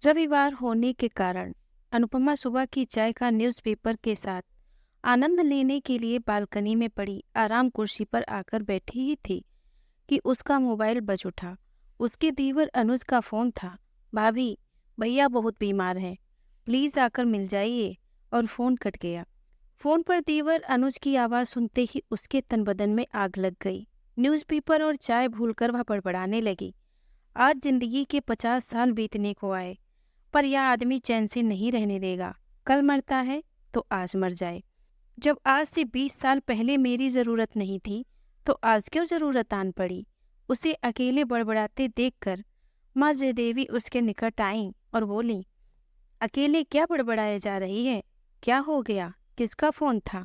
रविवार होने के कारण अनुपमा सुबह की चाय का न्यूज़पेपर के साथ आनंद लेने के लिए बालकनी में पड़ी आराम कुर्सी पर आकर बैठी ही थी कि उसका मोबाइल बज उठा। उसके दीवर अनुज का फोन था। भाभी, भैया बहुत बीमार हैं, प्लीज आकर मिल जाइए। और फोन कट गया। फोन पर दीवर अनुज की आवाज सुनते ही उसके तन बदन में आग लग गई। न्यूज़पेपर और चाय भूलकर वह बड़बड़ाने लगी। आज जिंदगी के 50 साल बीतने को आए, पर यह आदमी चैन से नहीं रहने देगा। कल मरता है तो आज मर जाए। जब आज से 20 साल पहले मेरी जरूरत नहीं थी, तो आज क्यों जरूरत आन पड़ी। उसे अकेले बड़बड़ाते देखकर माँ जयदेवी उसके निकट आईं और बोली, अकेले क्या बड़बड़ाए जा रही है? क्या हो गया? किसका फोन था?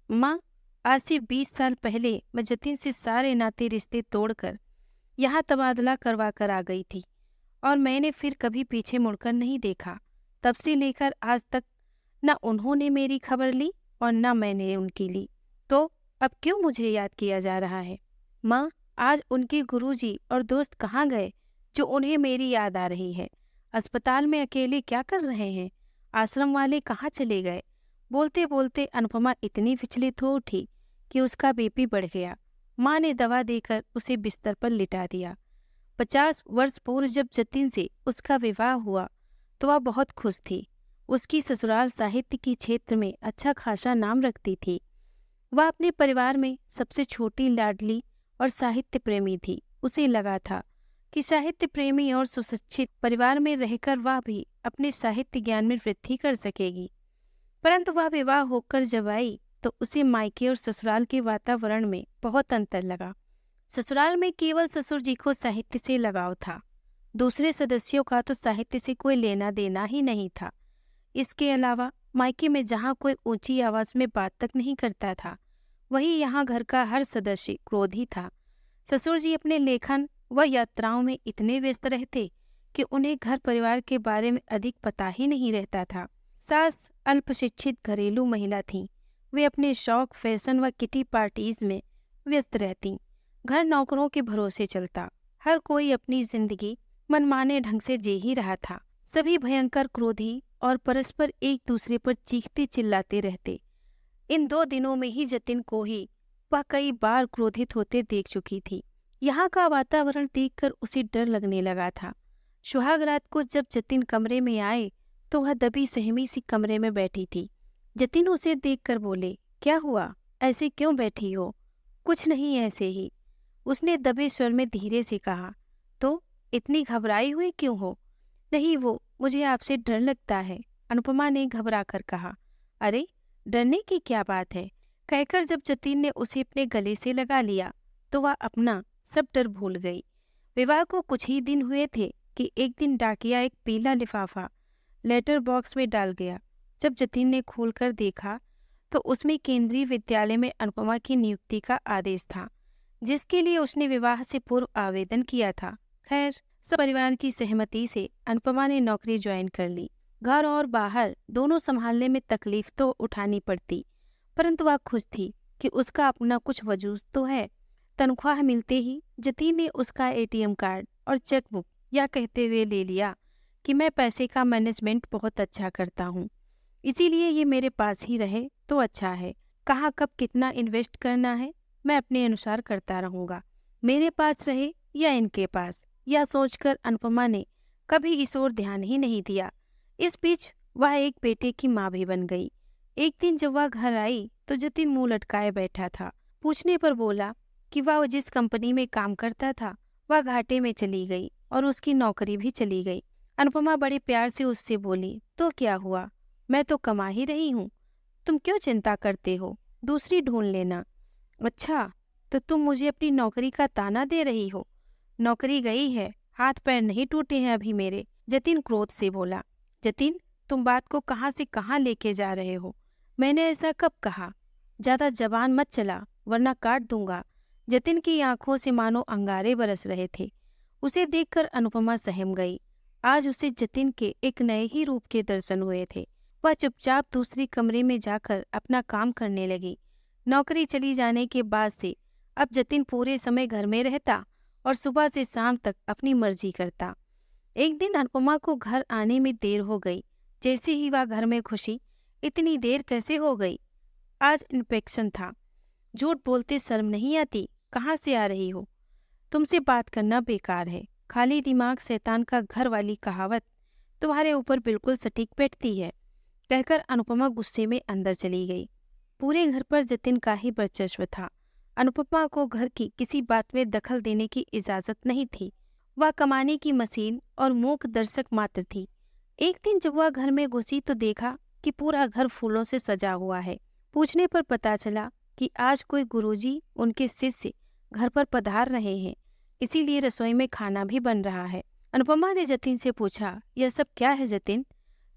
माँ, आज से 20 साल पहले मैं जतिन से सारे नाते रिश्ते तोड़कर यहाँ तबादला करवा कर आ गई थी, और मैंने फिर कभी पीछे मुड़कर नहीं देखा। तब से लेकर आज तक न उन्होंने मेरी खबर ली और न मैंने उनकी ली। तो अब क्यों मुझे याद किया जा रहा है? माँ, आज उनके गुरुजी और दोस्त कहाँ गए जो उन्हें मेरी याद आ रही है? अस्पताल में अकेले क्या कर रहे हैं? आश्रम वाले कहाँ चले गए? बोलते बोलते अनुपमा इतनी विचलित हो उठी कि उसका बीपी बढ़ गया। माँ ने दवा देकर उसे बिस्तर पर लिटा दिया। 50 वर्ष पूर्व जब जतिन से उसका विवाह हुआ तो वह बहुत खुश थी। उसकी ससुराल साहित्य की क्षेत्र में अच्छा खासा नाम रखती थी। वह अपने परिवार में सबसे छोटी, लाडली और साहित्य प्रेमी थी। उसे लगा था कि साहित्य प्रेमी और सुशिक्षित परिवार में रहकर वह भी अपने साहित्य ज्ञान में वृद्धि कर सकेगी। परंतु वह विवाह होकर जब आई तो उसे मायके और ससुराल के वातावरण में बहुत अंतर लगा। ससुराल में केवल ससुर जी को साहित्य से लगाव था। दूसरे सदस्यों का तो साहित्य से कोई लेना देना ही नहीं था। इसके अलावा मायके में जहाँ कोई ऊंची आवाज में बात तक नहीं करता था, वहीं यहाँ घर का हर सदस्य क्रोधी था। ससुर जी अपने लेखन व यात्राओं में इतने व्यस्त रहते कि उन्हें घर परिवार के बारे में अधिक पता ही नहीं रहता था। सास अल्पशिक्षित घरेलू महिला थीं। वे अपने शौक, फैशन व किटी पार्टीज में व्यस्त रहती। घर नौकरों के भरोसे चलता। हर कोई अपनी जिंदगी मनमाने ढंग से जी ही रहा था। सभी भयंकर क्रोधी और परस्पर एक दूसरे पर चीखते चिल्लाते रहते। इन 2 दिनों में ही जतिन को ही वह कई बार क्रोधित होते देख चुकी थी। यहाँ का वातावरण देखकर उसे डर लगने लगा था। सुहाग रात को जब जतिन कमरे में आए तो वह दबी सहमी सी कमरे में बैठी थी। जतिन उसे देखकर बोले, क्या हुआ? ऐसे क्यों बैठी हो? कुछ नहीं, ऐसे ही, उसने दबे स्वर में धीरे से कहा। तो इतनी घबराई हुई क्यों हो? नहीं, वो मुझे आपसे डर लगता है, अनुपमा ने घबरा कर कहा। अरे, डरने की क्या बात है? कहकर जब जतिन ने उसे अपने गले से लगा लिया तो वह अपना सब डर भूल गई। विवाह को कुछ ही दिन हुए थे कि एक दिन डाकिया एक पीला लिफाफा लेटर बॉक्स में डाल गया। जब जतिन ने खोलकर देखा तो उसमें केंद्रीय विद्यालय में अनुपमा की नियुक्ति का आदेश था, जिसके लिए उसने विवाह से पूर्व आवेदन किया था। खैर, सब परिवार की सहमति से अनुपमा ने नौकरी ज्वाइन कर ली। घर और बाहर दोनों संभालने में तकलीफ तो उठानी पड़ती, परंतु वह खुश थी कि उसका अपना कुछ वजूद तो है। तनख्वाह मिलते ही जतिन ने उसका एटीएम कार्ड और चेकबुक यह कहते हुए ले लिया कि मैं पैसे का मैनेजमेंट बहुत अच्छा करता हूँ, इसीलिए ये मेरे पास ही रहे तो अच्छा है। कहाँ कब कितना इन्वेस्ट करना है मैं अपने अनुसार करता रहूँगा, मेरे पास रहे या इनके पास। यह सोचकर अनुपमा ने कभी इस ओर ध्यान ही नहीं दिया। इस बीच वह एक बेटे की माँ भी बन गई। एक दिन जब वह घर आई तो जतिन मुंह लटकाए बैठा था। पूछने पर बोला कि वह जिस कंपनी में काम करता था वह घाटे में चली गई और उसकी नौकरी भी चली गई। अनुपमा बड़े प्यार से उससे बोली, तो क्या हुआ, मैं तो कमा ही रही हूँ, तुम क्यों चिंता करते हो? दूसरी ढूंढ लेना। अच्छा, तो तुम मुझे अपनी नौकरी का ताना दे रही हो? नौकरी गई है, हाथ पैर नहीं टूटे हैं अभी मेरे, जतिन क्रोध से बोला। जतिन, तुम बात को कहाँ से कहाँ लेके जा रहे हो? मैंने ऐसा कब कहा? ज्यादा जबान मत चला वरना काट दूंगा। जतिन की आंखों से मानो अंगारे बरस रहे थे। उसे देखकर अनुपमा सहम गई। आज उसे जतिन के एक नए ही रूप के दर्शन हुए थे। वह चुपचाप दूसरी कमरे में जाकर अपना काम करने लगी। नौकरी चली जाने के बाद से अब जतिन पूरे समय घर में रहता और सुबह से शाम तक अपनी मर्जी करता। एक दिन अनुपमा को घर आने में देर हो गई। जैसे ही वह घर में घुसी, इतनी देर कैसे हो गई? आज इन्फेक्शन था। झूठ बोलते शर्म नहीं आती? कहाँ से आ रही हो? तुमसे बात करना बेकार है। खाली दिमाग शैतान का घर वाली कहावत तुम्हारे ऊपर बिल्कुल सटीक बैठती है, कहकर अनुपमा गुस्से में अंदर चली गई। पूरे घर पर जतिन का ही वर्चस्व था। अनुपमा को घर की किसी बात में दखल देने की इजाजत नहीं थी। वह कमाने की मशीन और मूक दर्शक मात्र थी। एक दिन जब वह घर में घुसी तो देखा कि पूरा घर फूलों से सजा हुआ है। पूछने पर पता चला कि आज कोई गुरुजी उनके शिष्य घर पर पधार रहे हैं, इसीलिए रसोई में खाना भी बन रहा है। अनुपमा ने जतिन से पूछा, यह सब क्या है जतिन?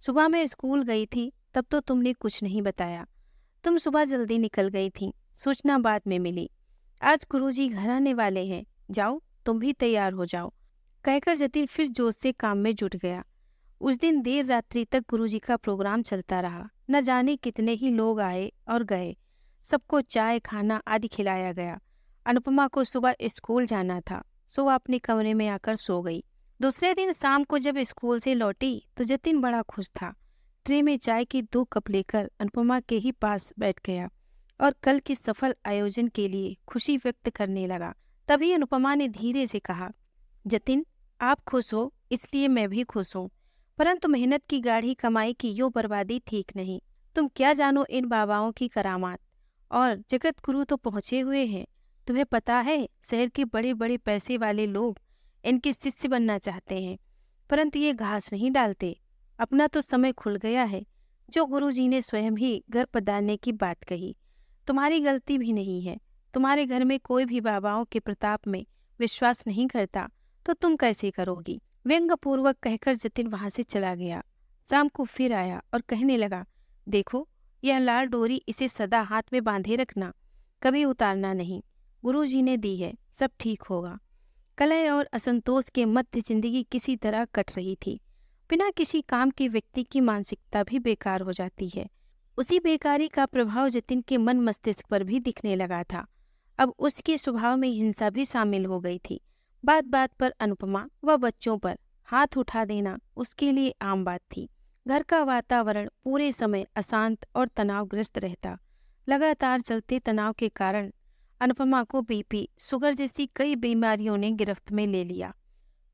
सुबह मैं स्कूल गई थी, तब तो तुमने कुछ नहीं बताया। तुम सुबह जल्दी निकल गई थी, सूचना बाद में मिली। आज गुरुजी घर आने वाले हैं, जाओ तुम भी तैयार हो जाओ, कहकर जतिन फिर जोश से काम में जुट गया। उस दिन देर रात्रि तक गुरुजी का प्रोग्राम चलता रहा। न जाने कितने ही लोग आए और गए। सबको चाय खाना आदि खिलाया गया। अनुपमा को सुबह स्कूल जाना था, सो वह अपने कमरे में आकर सो गई। दूसरे दिन शाम को जब स्कूल से लौटी तो जतिन बड़ा खुश था। ट्रे में चाय की 2 कप लेकर अनुपमा के ही पास बैठ गया और कल के सफल आयोजन के लिए खुशी व्यक्त करने लगा। तभी अनुपमा ने धीरे से कहा, जतिन, आप खुश हो इसलिए मैं भी खुश हूँ, परंतु मेहनत की गाढ़ी कमाई की यूं बर्बादी ठीक नहीं। तुम क्या जानो इन बाबाओं की करामात, और जगत गुरु तो पहुँचे हुए हैं। तुम्हें पता है, शहर के बड़े बड़े पैसे वाले लोग इनके शिष्य बनना चाहते हैं, परंतु ये घास नहीं डालते। अपना तो समय खुल गया है। जो गुरुजी ने स्वयं ही घर पधारने की बात कही, तुम्हारी गलती भी नहीं है। तुम्हारे घर में कोई भी बाबाओं के प्रताप में विश्वास नहीं करता, तो तुम कैसे करोगी? व्यंग्यपूर्वक कहकर जतिन वहां से चला गया। शाम को फिर आया और कहने लगा, देखो यह लाल डोरी, इसे सदा हाथ में बांधे रखना, कभी उतारना नहीं। गुरुजी ने दी है, सब ठीक होगा। कलह और असंतोष के मध्य जिंदगी किसी तरह कट रही थी। बिना किसी काम के व्यक्ति की मानसिकता भी बेकार हो जाती है। उसी बेकारी का प्रभाव जतिन के मन मस्तिष्क पर भी दिखने लगा था। अब उसके स्वभाव में हिंसा भी शामिल हो गई थी। बात बात पर अनुपमा व बच्चों पर हाथ उठा देना उसके लिए आम बात थी। घर का वातावरण पूरे समय अशांत और तनावग्रस्त रहता। लगातार चलते तनाव के कारण अनुपमा को बीपी, शुगर जैसी कई बीमारियों ने गिरफ्त में ले लिया।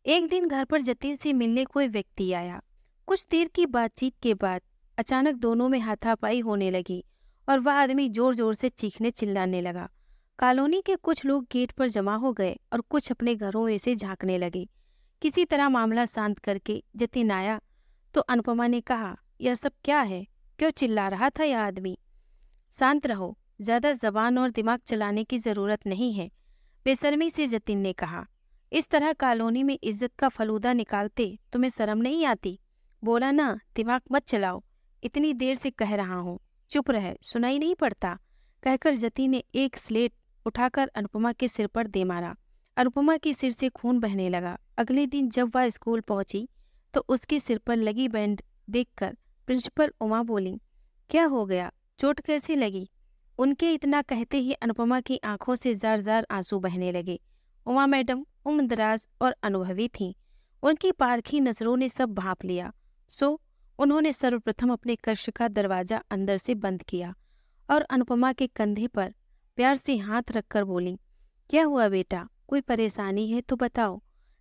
एक दिन घर पर जतिन से मिलने कोई व्यक्ति आया। कुछ देर की बातचीत के बाद अचानक दोनों में हाथापाई होने लगी और वह आदमी जोर जोर से चीखने चिल्लाने लगा। कॉलोनी के कुछ लोग गेट पर जमा हो गए और कुछ अपने घरों में से झांकने लगे। किसी तरह मामला शांत करके जतिन आया तो अनुपमा ने कहा, यह सब क्या है? क्यों चिल्ला रहा था यह आदमी? शांत रहो, ज्यादा जबान और दिमाग चलाने की जरूरत नहीं है, बेशर्मी से जतिन ने कहा। इस तरह कॉलोनी में इज्जत का फलूदा निकालते तुम्हें शर्म नहीं आती? बोला ना, दिमाग मत चलाओ, इतनी देर से कह रहा हूँ, चुप रह, सुनाई नहीं पड़ता, कहकर जतिन ने एक स्लेट उठाकर अनुपमा के सिर पर दे मारा। अनुपमा के सिर से खून बहने लगा। अगले दिन जब वह स्कूल पहुंची तो उसके सिर पर लगी बैंड देखकर प्रिंसिपल उमा बोली, क्या हो गया, चोट कैसे लगी? उनके इतना कहते ही अनुपमा की आंखों से जार जार आंसू बहने लगे। उमा मैडम उम्रदराज और अनुभवी थीं। उनकी पारखी नजरों ने सब भांप लिया। सो उन्होंने सर्वप्रथम अपने कक्ष का दरवाजा अंदर से बंद किया और अनुपमा के कंधे पर प्यार से हाथ रखकर बोली, क्या हुआ बेटा, कोई परेशानी है तो बताओ।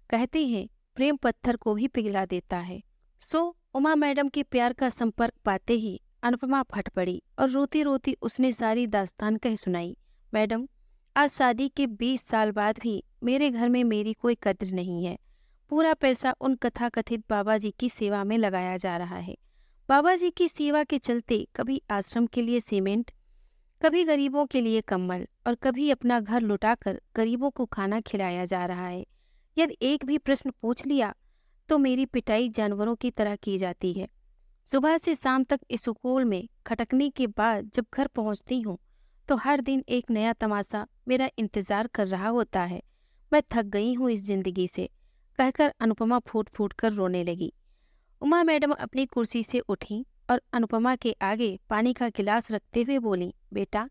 कहते हैं प्रेम पत्थर को भी पिघला देता है। सो उमा मैडम के प्यार का संपर्क पाते ही अनुपमा फट पड़ी और रोती रोती उसने सारी दास्तान कह सुनाई। मैडम, आज शादी के 20 साल बाद भी मेरे घर में मेरी कोई कद्र नहीं है। पूरा पैसा उन कथाकथित बाबा जी की सेवा में लगाया जा रहा है। बाबा जी की सेवा के चलते कभी आश्रम के लिए सीमेंट, कभी गरीबों के लिए कम्बल और कभी अपना घर लुटाकर गरीबों को खाना खिलाया जा रहा है। यदि एक भी प्रश्न पूछ लिया तो मेरी पिटाई जानवरों की तरह की जाती है। सुबह से शाम तक इस स्कूल में खटकने के बाद जब घर पहुंचती हूँ तो हर दिन एक नया तमाशा मेरा इंतजार कर रहा होता है। मैं थक गई हूँ इस जिंदगी से, कहकर अनुपमा फूट फूट कर रोने लगी। उमा मैडम अपनी कुर्सी से उठी और अनुपमा के आगे पानी का गिलास रखते हुए बोली, बेटा,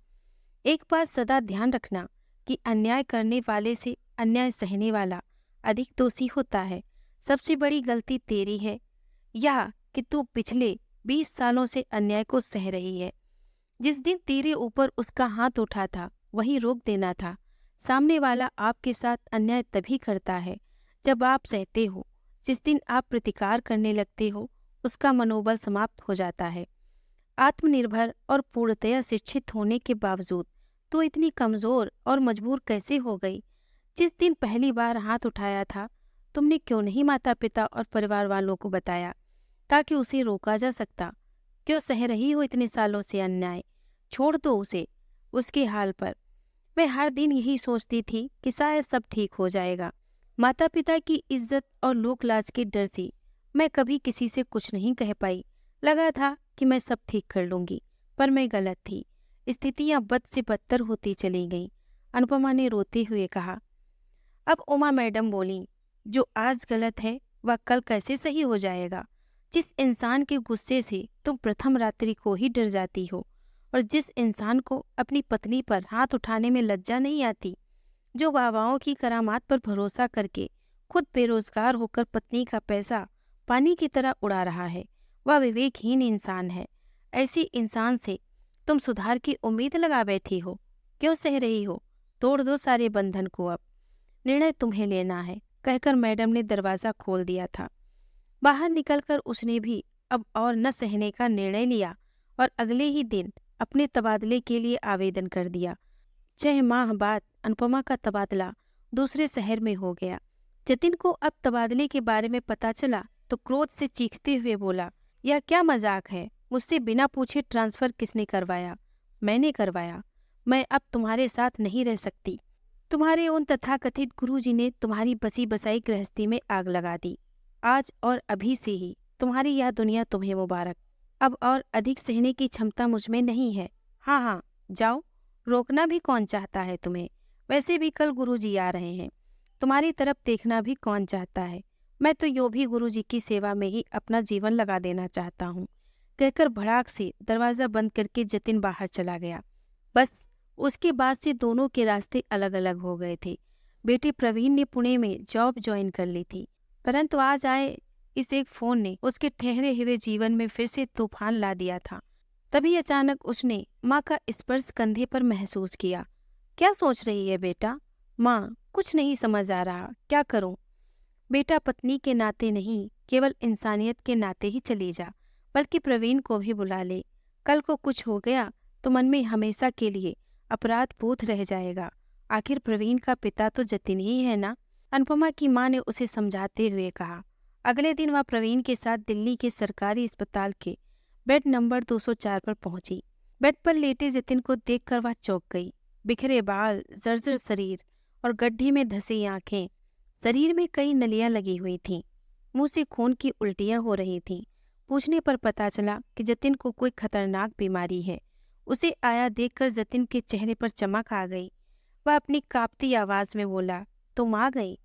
एक बात सदा ध्यान रखना कि अन्याय करने वाले से अन्याय सहने वाला अधिक दोषी होता है। सबसे बड़ी गलती तेरी है या कि तू पिछले 20 सालों से अन्याय को सह रही है। जिस दिन तेरे ऊपर उसका हाथ उठा था वही रोक देना था। सामने वाला आपके साथ अन्याय तभी करता है जब आप सहते हो। जिस दिन आप प्रतिकार करने लगते हो उसका मनोबल समाप्त हो जाता है। आत्मनिर्भर और पूर्णतया शिक्षित होने के बावजूद तू इतनी कमजोर और मजबूर कैसे हो गई? जिस दिन पहली बार हाथ उठाया था तुमने क्यों नहीं माता पिता और परिवार वालों को बताया ताकि उसे रोका जा सकता? क्यों सह रही हो इतने सालों से अन्याय? छोड़ दो उसे, उसके हाल पर। मैं हर दिन यही सोचती थी कि शायद सब ठीक हो जाएगा। माता पिता की इज्जत और लोक लाज के डर से मैं कभी किसी से कुछ नहीं कह पाई। लगा था कि मैं सब ठीक कर लूंगी, पर मैं गलत थी। स्थितियां बद से बदतर होती चली गईं। अनुपमा ने रोते हुए कहा। अब उमा मैडम बोली, जो आज गलत है वह कल कैसे सही हो जाएगा? जिस इंसान के गुस्से से तुम प्रथम रात्रि को ही डर जाती हो और जिस इंसान को अपनी पत्नी पर हाथ उठाने में लज्जा नहीं आती, जो वाहवाहों की करामात पर भरोसा करके खुद बेरोजगार होकर पत्नी का पैसा पानी की तरह उड़ा रहा है, वह विवेकहीन इंसान है। ऐसी इंसान से तुम सुधार की उम्मीद लगा बैठी हो। क्यों सह रही हो? तोड़ दो सारे बंधन को अब। निर्णय तुम्हें लेना है, कहकर मैडम ने दरवाजा खोल दिया था। बाहर निकलकर उसने भी अब और न सहने का निर्णय लिया और अगले ही दिन अपने तबादले के लिए आवेदन कर दिया। 6 माह बाद अनुपमा का तबादला दूसरे शहर में हो गया। जतिन को अब तबादले के बारे में पता चला तो क्रोध से चीखते हुए बोला, यह क्या मजाक है? मुझसे बिना पूछे ट्रांसफर किसने करवाया? मैंने करवाया। मैं अब तुम्हारे साथ नहीं रह सकती। तुम्हारे उन तथाकथित गुरुजी ने तुम्हारी बसी बसाई गृहस्थी में आग लगा दी। आज और अभी से ही तुम्हारी यह दुनिया तुम्हें मुबारक। अब और अधिक सहने की क्षमता मुझ में नहीं है। हाँ हाँ, जाओ। रोकना भी कौन चाहता है तुम्हें? वैसे भी कल गुरुजी आ रहे हैं। तुम्हारी तरफ देखना भी कौन चाहता है? मैं तो यो भी गुरुजी की सेवा में ही अपना जीवन लगा देना चाहता हूँ, कहकर भड़ाक से दरवाजा बंद करके जतिन बाहर चला गया। बस उसके बाद से दोनों के रास्ते अलग अलग हो गए थे। बेटे प्रवीण ने पुणे में जॉब ज्वाइन कर ली थी, परंतु आज आए इस एक फोन ने उसके ठहरे हुए जीवन में फिर से तूफान ला दिया था। तभी अचानक उसने माँ का स्पर्श कंधे पर महसूस किया। क्या सोच रही है बेटा? माँ, कुछ नहीं समझ आ रहा, क्या करूं? बेटा, पत्नी के नाते नहीं, केवल इंसानियत के नाते ही चली जा, बल्कि प्रवीण को भी बुला ले। कल को कुछ हो गया तो मन में हमेशा के लिए अपराध बोध रह जाएगा। आखिर प्रवीण का पिता तो जतिन ही है ना? अनुपमा की माँ ने उसे समझाते हुए कहा। अगले दिन वह प्रवीण के साथ दिल्ली के सरकारी अस्पताल के बेड नंबर 204 पर पहुंची। बेड पर लेटे जतिन को देखकर वह चौंक गई। बिखरे बाल, जर्जर शरीर और गड्ढे में धसी आंखें। शरीर में कई नलियां लगी हुई थीं। मुंह से खून की उल्टियां हो रही थीं। पूछने पर पता चला कि जतिन को कोई खतरनाक बीमारी है। उसे आया देखकर जतिन के चेहरे पर चमक आ गई। वह अपनी कांपती आवाज में बोला, तुम आ गई?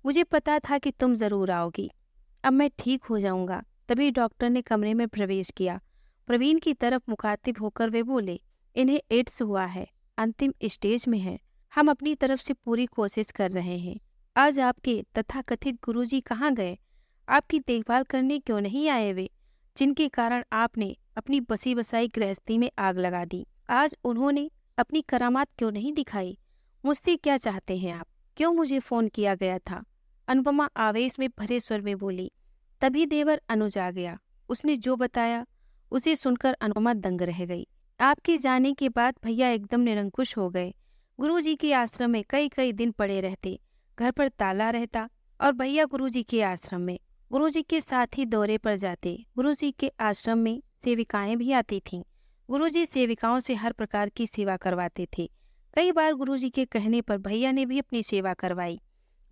मुझे पता था कि तुम जरूर आओगी। अब मैं ठीक हो जाऊंगा। तभी डॉक्टर ने कमरे में प्रवेश किया। प्रवीण की तरफ मुखातिब होकर वे बोले, इन्हें एड्स हुआ है, अंतिम स्टेज में है। हम अपनी तरफ से पूरी कोशिश कर रहे हैं। आज आपके तथाकथित गुरुजी कहाँ गए? आपकी देखभाल करने क्यों नहीं आए वे, जिनके कारण आपने अपनी बसी बसाई गृहस्थी में आग लगा दी? आज उन्होंने अपनी करामात क्यों नहीं दिखाई? मुझसे क्या चाहते हैं आप? क्यों मुझे फोन किया गया था? अनुपमा आवेश में भरे स्वर में बोली। तभी देवर अनुज आ गया। उसने जो बताया उसे सुनकर अनुपमा दंग रह गई। आपके जाने के बाद भैया एकदम निरंकुश हो गए। गुरुजी के आश्रम में कई कई दिन पड़े रहते। घर पर ताला रहता और भैया गुरुजी के आश्रम में। गुरुजी के साथ ही दौरे पर जाते। गुरुजी के आश्रम में सेविकाएं भी आती थीं। गुरुजी सेविकाओं से हर प्रकार की सेवा करवाते थे। कई बार गुरुजी के कहने पर भैया ने भी अपनी सेवा करवाई।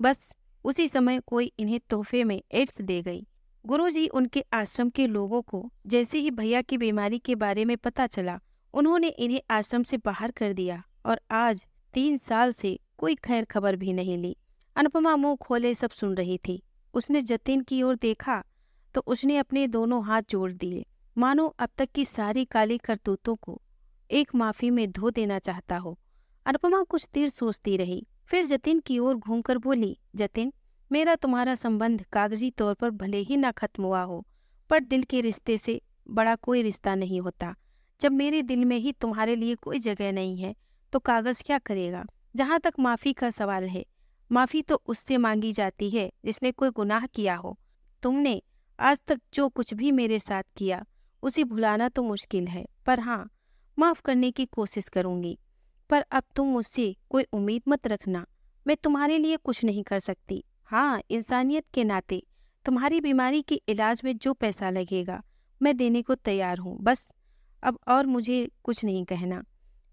बस उसी समय कोई इन्हें तोहफे में एड्स दे गई। गुरुजी उनके आश्रम के लोगों को जैसे ही भैया की बीमारी के बारे में पता चला, उन्होंने इन्हें आश्रम से बाहर कर दिया और आज 3 साल से कोई खैर खबर भी नहीं ली। अनुपमा मुंह खोले सब सुन रही थी। उसने जतिन की ओर देखा तो उसने अपने दोनों हाथ जोड़ दिए, मानो अब तक की सारी काली करतूतों को एक माफी में धो देना चाहता हो। अनुपमा कुछ देर सोचती रही, फिर जतिन की ओर घूमकर बोली, जतिन, मेरा तुम्हारा संबंध कागजी तौर पर भले ही ना खत्म हुआ हो, पर दिल के रिश्ते से बड़ा कोई रिश्ता नहीं होता। जब मेरे दिल में ही तुम्हारे लिए कोई जगह नहीं है, तो कागज क्या करेगा। जहाँ तक माफ़ी का सवाल है, माफ़ी तो उससे मांगी जाती है जिसने कोई गुनाह किया हो। तुमने आज तक जो कुछ भी मेरे साथ किया, उसे भुलाना तो मुश्किल है, पर हाँ, माफ़ करने की कोशिश करूँगी। पर अब तुम मुझसे कोई उम्मीद मत रखना, मैं तुम्हारे लिए कुछ नहीं कर सकती। हाँ, इंसानियत के नाते तुम्हारी बीमारी के इलाज में जो पैसा लगेगा, मैं देने को तैयार हूँ। बस अब और मुझे कुछ नहीं कहना।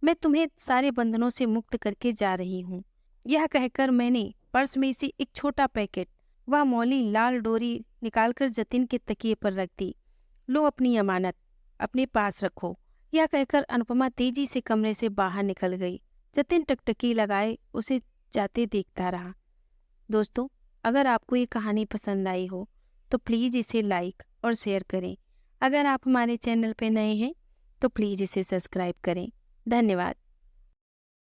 मैं तुम्हें सारे बंधनों से मुक्त करके जा रही हूँ। यह कहकर मैंने पर्स में से एक छोटा पैकेट व मौली लाल डोरी निकालकर जतिन के तकिए पर रख दी। लो अपनी अमानत, अपने पास रखो। यह कहकर अनुपमा तेजी से कमरे से बाहर निकल गई। जतिन टकटकी लगाए उसे जाते देखता रहा। दोस्तों, अगर आपको ये कहानी पसंद आई हो तो प्लीज़ इसे लाइक और शेयर करें। अगर आप हमारे चैनल पर नए हैं तो प्लीज़ इसे सब्सक्राइब करें। धन्यवाद।